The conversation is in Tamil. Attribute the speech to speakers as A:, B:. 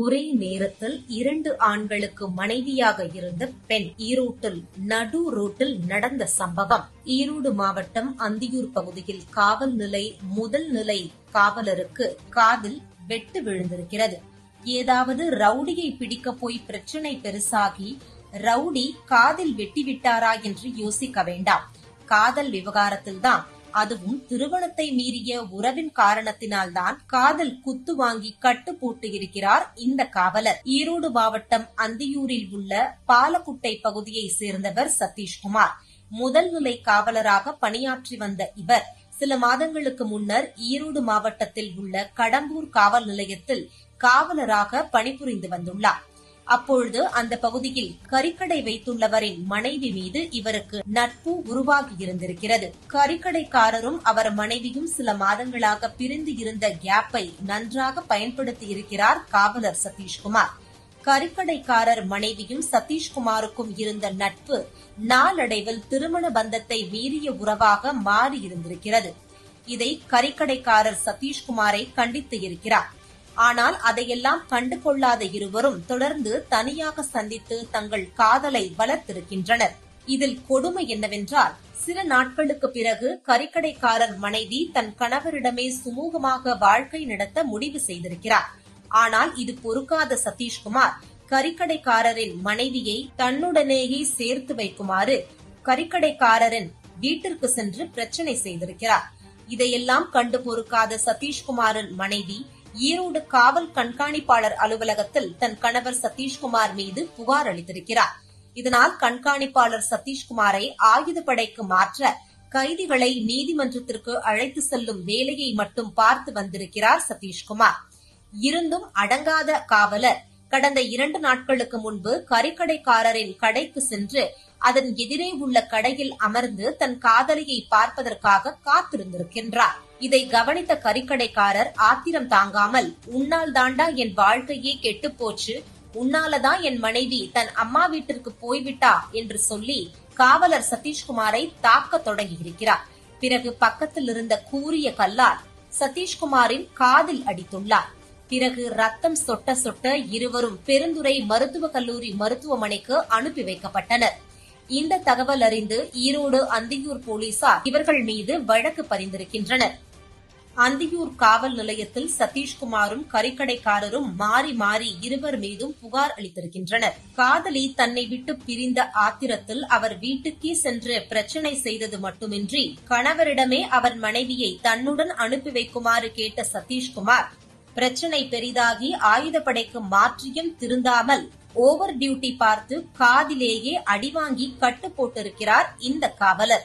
A: ஒரே நேரத்தில் 2 ஆண்களுக்கு மனைவியாக இருந்த பெண் ஈரோட்டில் நடு ரோட்டில் நடந்த சம்பவம். ஈரோடு மாவட்டம் அந்தியூர் பகுதியில் காவல் நிலை முதல் நிலை காவலருக்கு காதில் வெட்டு விழுந்திருக்கிறது. ஏதாவது ரவுடியை பிடிக்க போய் பிரச்சனை பெருசாகி ரவுடி காதில் வெட்டிவிட்டாரா என்று யோசிக்க வேண்டாம். காதல் விவகாரத்தில்தான், அதுவும் திருமணத்தை மீறிய உறவின் காரணத்தினால்தான் காதல் குத்து வாங்கி கட்டு போட்டு இருக்கிறார் இந்த காவலர். ஈரோடு மாவட்டம் அந்தியூரில் உள்ள பாலக்குட்டை பகுதியை சேர்ந்தவர் சதீஷ்குமார். முதல் நிலை காவலராக பணியாற்றி வந்த இவர் சில மாதங்களுக்கு முன்னர் ஈரோடு மாவட்டத்தில் உள்ள கடம்பூர் காவல் நிலையத்தில் காவலராக பணிபுரிந்து வந்துள்ளார். அப்பொழுது அந்த பகுதியில் கறிக்கடை வைத்துள்ளவரின் மனைவி மீது இவருக்கு நட்பு உருவாகி இருந்திருக்கிறது. கறிக்கடைக்காரரும் அவர் மனைவியும் சில மாதங்களாக பிரிந்து இருந்த கேப்பை நன்றாக பயன்படுத்தி இருக்கிறார் காவலர் சதீஷ்குமார். கறிக்கடைக்காரர் மனைவியும் சதீஷ்குமாருக்கும் இருந்த நட்பு நாளடைவில் திருமண பந்தத்தை மீறிய உறவாக மாறி இருந்திருக்கிறது. இதை கறிக்கடைக்காரர் சதீஷ்குமாரை கண்டித்து இருக்கிறார். ஆனால் அதையெல்லாம் கண்டுகொள்ளாத இருவரும் தொடர்ந்து தனியாக சந்தித்து தங்கள் காதலை வளர்த்திருக்கின்றனர். இதில் கொடுமை என்னவென்றால், சில நாட்களுக்கு பிறகு கறிக்கடைக்காரர் மனைவி தன் கணவரிடமே சுமூகமாக வாழ்க்கை நடத்த முடிவு செய்திருக்கிறார். ஆனால் இது பொறுக்காத சதீஷ்குமார் கறிக்கடைக்காரரின் மனைவியை தன்னுடனேயே சேர்த்து வைக்குமாறு கறிக்கடைக்காரரின் வீட்டிற்கு சென்று பிரச்சனை செய்திருக்கிறார். இதையெல்லாம் கண்டு பொறுக்காத சதீஷ்குமாரின் மனைவி ஈரோடு காவல் கண்காணிப்பாளர் அலுவலகத்தில் தன் கணவர் சதீஷ்குமார் மீது புகார் அளித்திருக்கிறார். இதனால் கண்காணிப்பாளர் சதீஷ்குமாரை ஆயுதப்படைக்கு மாற்ற கைதிகளை நீதிமன்றத்திற்கு அழைத்து செல்லும் வேலையை மட்டும் பார்த்து வந்திருக்கிறார் சதீஷ்குமார். இருந்தும் அடங்காத காவலர் கடந்த 2 நாட்களுக்கு முன்பு கறிக்கடைக்காரரின் கடைக்கு சென்று அதன் எதிரே உள்ள கடையில் அமர்ந்து தன் காதலியை பார்ப்பதற்காக காத்திருந்திருக்கின்றார். இதை கவனித்த கறிக்கடைக்காரர் ஆத்திரம் தாங்காமல், உன்னால் தாண்டா என் வாழ்க்கையே கெட்டு போச்சு, உன்னாலதான் என் மனைவி தன் அம்மா வீட்டிற்கு போய்விட்டா என்று சொல்லி காவலர் சதீஷ்குமாரை தாக்க தொடங்கியிருக்கிறார். பிறகு பக்கத்தில் இருந்த கூரிய கல்லால் சதீஷ்குமாரின் காதில் அடித்துள்ளார். பிறகு ரத்தம் சொட்ட சொட்ட இருவரும் பெருந்துறை மருத்துவக் கல்லூரி மருத்துவமனைக்கு அனுப்பி வைக்கப்பட்டனர். இந்த தகவல் அறிந்து ஈரோடு அந்தியூர் போலீசார் இவர்கள் மீது வழக்கு பதிந்திருக்கின்றனர். அந்தியூர் காவல் நிலையத்தில் சதீஷ்குமாரும் கறிக்கடைக்காரரும் மாறி மாறி இருவர் மீதும் புகார் அளித்திருக்கின்றனர். காதலி தன்னை விட்டு பிரிந்த ஆத்திரத்தில் அவர் வீட்டுக்கே சென்று பிரச்சனை செய்தது மட்டுமின்றி கணவரிடமே அவர் மனைவியை தன்னுடன் அனுப்பி வைக்குமாறு கேட்ட சதீஷ்குமார் பிரச்சனை பெரிதாகி ஆயுதப்படைக்கு மாற்றியும் திருந்தாமல் ஓவர் டியூட்டி பார்த்து காதிலேயே அடிவாங்கி கட்டு போட்டிருக்கிறார் இந்த காவலர்.